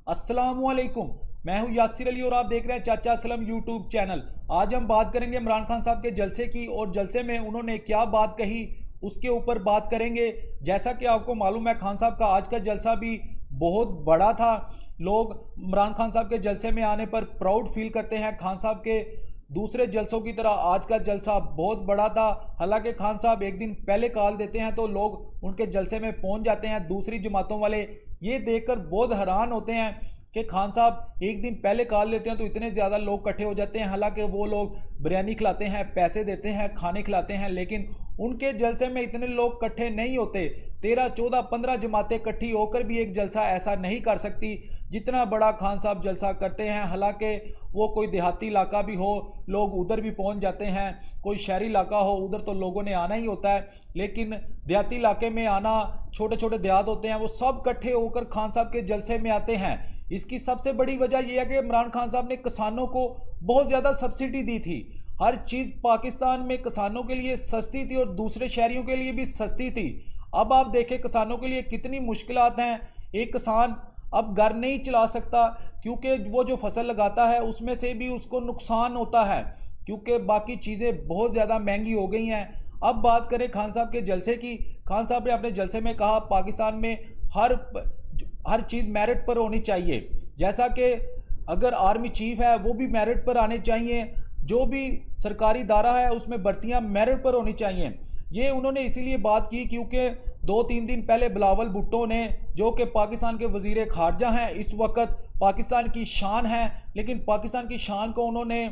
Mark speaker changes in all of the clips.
Speaker 1: السلام علیکم، میں ہوں یاسر علی اور آپ دیکھ رہے ہیں چاچا سلم یوٹیوب چینل۔ آج ہم بات کریں گے عمران خان صاحب کے جلسے کی، اور جلسے میں انہوں نے کیا بات کہی اس کے اوپر بات کریں گے۔ جیسا کہ آپ کو معلوم ہے خان صاحب کا آج کا جلسہ بھی بہت بڑا تھا۔ لوگ عمران خان صاحب کے جلسے میں آنے پر پراؤڈ فیل کرتے ہیں۔ خان صاحب کے دوسرے جلسوں کی طرح آج کا جلسہ بہت بڑا تھا، حالانکہ خان صاحب ایک دن پہلے کال دیتے ہیں تو لوگ ان کے جلسے میں پہنچ جاتے ہیں۔ دوسری جماعتوں والے یہ دیکھ کر بہت حیران ہوتے ہیں کہ خان صاحب ایک دن پہلے کال دیتے ہیں تو اتنے زیادہ لوگ کٹھے ہو جاتے ہیں، حالانکہ وہ لوگ بریانی کھلاتے ہیں، پیسے دیتے ہیں، کھانے کھلاتے ہیں، لیکن ان کے جلسے میں اتنے لوگ کٹھے نہیں ہوتے۔ 13 14 15 جماعتیں کٹھی ہو کر بھی ایک جلسہ ایسا نہیں کر سکتی جتنا بڑا خان صاحب جلسہ کرتے ہیں۔ حالانکہ وہ کوئی دیہاتی علاقہ بھی ہو، لوگ ادھر بھی پہنچ جاتے ہیں، کوئی شہری علاقہ ہو ادھر تو لوگوں نے آنا ہی ہوتا ہے، لیکن دیہاتی علاقے میں آنا، چھوٹے چھوٹے دیہات ہوتے ہیں، وہ سب کٹھے ہو کر خان صاحب کے جلسے میں آتے ہیں۔ اس کی سب سے بڑی وجہ یہ ہے کہ عمران خان صاحب نے کسانوں کو بہت زیادہ سبسڈی دی تھی۔ ہر چیز پاکستان میں کسانوں کے لیے سستی تھی اور دوسرے شہریوں کے لیے بھی سستی تھی۔ اب آپ دیکھیں کسانوں کے لیے کتنی مشکلات ہیں۔ ایک کسان اب گھر نہیں چلا سکتا کیونکہ وہ جو فصل لگاتا ہے اس میں سے بھی اس کو نقصان ہوتا ہے، کیونکہ باقی چیزیں بہت زیادہ مہنگی ہو گئی ہیں۔ اب بات کریں خان صاحب کے جلسے کی۔ خان صاحب نے اپنے جلسے میں کہا پاکستان میں ہر چیز میرٹ پر ہونی چاہیے، جیسا کہ اگر آرمی چیف ہے وہ بھی میرٹ پر آنے چاہیے، جو بھی سرکاری ادارہ ہے اس میں بھرتیاں میرٹ پر ہونی چاہیے۔ یہ انہوں نے اسی لیے بات کی کیونکہ 2-3 دن پہلے بلاول بھٹو نے، جو کہ پاکستان کے وزیر خارجہ ہیں، اس وقت پاکستان کی شان ہے، لیکن پاکستان کی شان کو انہوں نے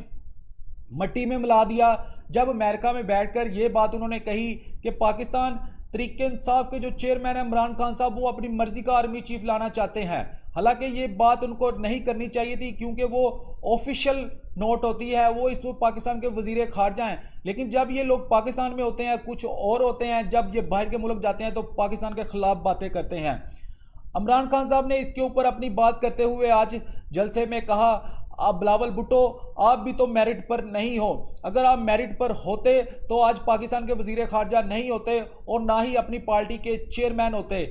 Speaker 1: مٹی میں ملا دیا جب امریکہ میں بیٹھ کر یہ بات انہوں نے کہی کہ پاکستان تحریک انصاف کے جو چیئرمین ہیں عمران خان صاحب، وہ اپنی مرضی کا آرمی چیف لانا چاہتے ہیں۔ حالانکہ یہ بات ان کو نہیں کرنی چاہیے تھی کیونکہ وہ آفیشل نوٹ ہوتی ہے، وہ اس وقت پاکستان کے وزیر خارجہ ہیں، لیکن جب یہ لوگ پاکستان میں ہوتے ہیں کچھ اور ہوتے ہیں، جب یہ باہر کے ملک جاتے ہیں تو پاکستان کے خلاف باتیں کرتے ہیں۔ عمران خان صاحب نے اس کے اوپر اپنی بات کرتے ہوئے آج جلسے میں کہا، آپ بلاول بھٹو آپ بھی تو میرٹ پر نہیں ہو، اگر آپ میرٹ پر ہوتے تو آج پاکستان کے وزیر خارجہ نہیں ہوتے اور نہ ہی اپنی پارٹی کے چیئرمین ہوتے۔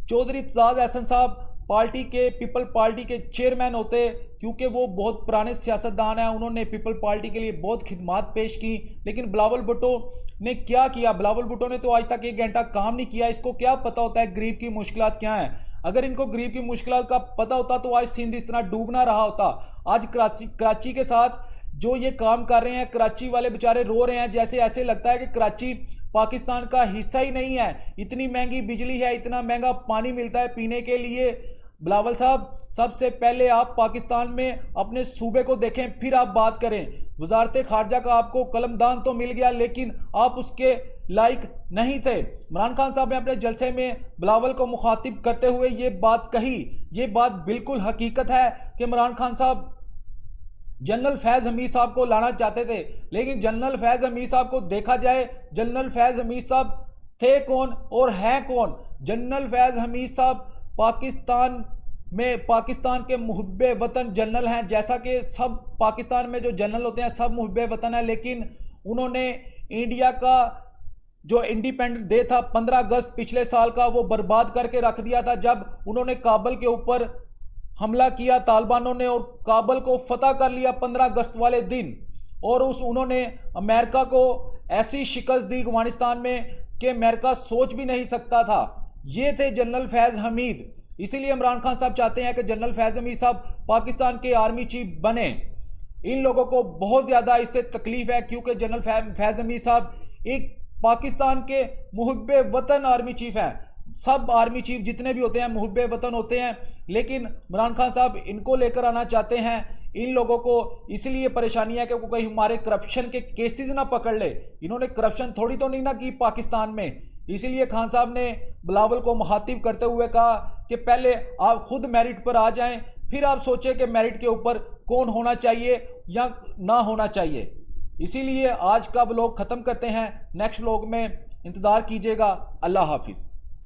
Speaker 1: چودھری اعتزاز احسن صاحب پارٹی کے پیپل پارٹی کے چیئرمین ہوتے کیونکہ وہ بہت پرانے سیاستدان ہیں، انہوں نے پیپل پارٹی کے لیے بہت خدمات پیش کی، لیکن بلاول بھٹو نے کیا کیا؟ بلاول بھٹو نے تو آج تک 1 گھنٹہ کام نہیں کیا۔ اس کو کیا پتا ہوتا ہے غریب کی مشکلات کیا ہیں؟ اگر ان کو غریب کی مشکلات کا پتا ہوتا تو آج سندھ اس طرح ڈوب نہ رہا ہوتا۔ آج کراچی کے ساتھ جو یہ کام کر رہے ہیں، کراچی والے بیچارے رو رہے ہیں، جیسے ایسے لگتا ہے کہ کراچی پاکستان کا حصہ ہی نہیں ہے۔ اتنی مہنگی بجلی ہے، اتنا مہنگا پانی ملتا ہے پینے کے لیے۔ بلاول صاحب سب سے پہلے آپ پاکستان میں اپنے صوبے کو دیکھیں، پھر آپ بات کریں۔ وزارت خارجہ کا آپ کو قلم دان تو مل گیا لیکن آپ اس کے لائق نہیں تھے۔ عمران خان صاحب نے اپنے جلسے میں بلاول کو مخاطب کرتے ہوئے یہ بات کہی۔ یہ بات بالکل حقیقت ہے کہ عمران خان صاحب جنرل فیض حمید صاحب کو لانا چاہتے تھے، لیکن جنرل فیض حمید صاحب کو دیکھا جائے، جنرل فیض حمید صاحب تھے کون اور ہیں کون؟ جنرل فیض حمید صاحب پاکستان کے محب وطن جنرل ہیں، جیسا کہ سب پاکستان میں جو جنرل ہوتے ہیں سب محب وطن ہیں، لیکن انہوں نے انڈیا کا جو انڈیپینڈنٹ ڈے تھا 15 اگست پچھلے سال کا، وہ برباد کر کے رکھ دیا تھا جب انہوں نے کابل کے اوپر حملہ کیا طالبانوں نے اور کابل کو فتح کر لیا 15 اگست والے دن، اور انہوں نے امریکہ کو ایسی شکست دی افغانستان میں کہ امریکہ سوچ بھی نہیں سکتا تھا۔ یہ تھے جنرل فیض حمید۔ اسی لیے عمران خان صاحب چاہتے ہیں کہ جنرل فیض حمید صاحب پاکستان کے آرمی چیف بنے۔ ان لوگوں کو بہت زیادہ اس سے تکلیف ہے کیونکہ جنرل فیض حمید صاحب ایک پاکستان کے محب وطن آرمی چیف ہیں۔ سب آرمی چیف جتنے بھی ہوتے ہیں محب وطن ہوتے ہیں، لیکن عمران خان صاحب ان کو لے کر آنا چاہتے ہیں۔ ان لوگوں کو اس لیے پریشانی ہے کہ کہیں ہمارے کرپشن کے کیسز نہ پکڑ لے۔ انہوں نے کرپشن تھوڑی تو نہیں نہ کی پاکستان میں۔ اسی لیے خان صاحب نے بلاول کو مخاطب کرتے ہوئے کہا کہ پہلے آپ خود میرٹ پر آ جائیں، پھر آپ سوچیں کہ میرٹ کے اوپر کون ہونا چاہیے یا نہ ہونا چاہیے۔ اسی لیے آج کا ولاگ ختم کرتے ہیں، نیکسٹ ولاگ میں انتظار کیجیے گا۔ اللہ حافظ۔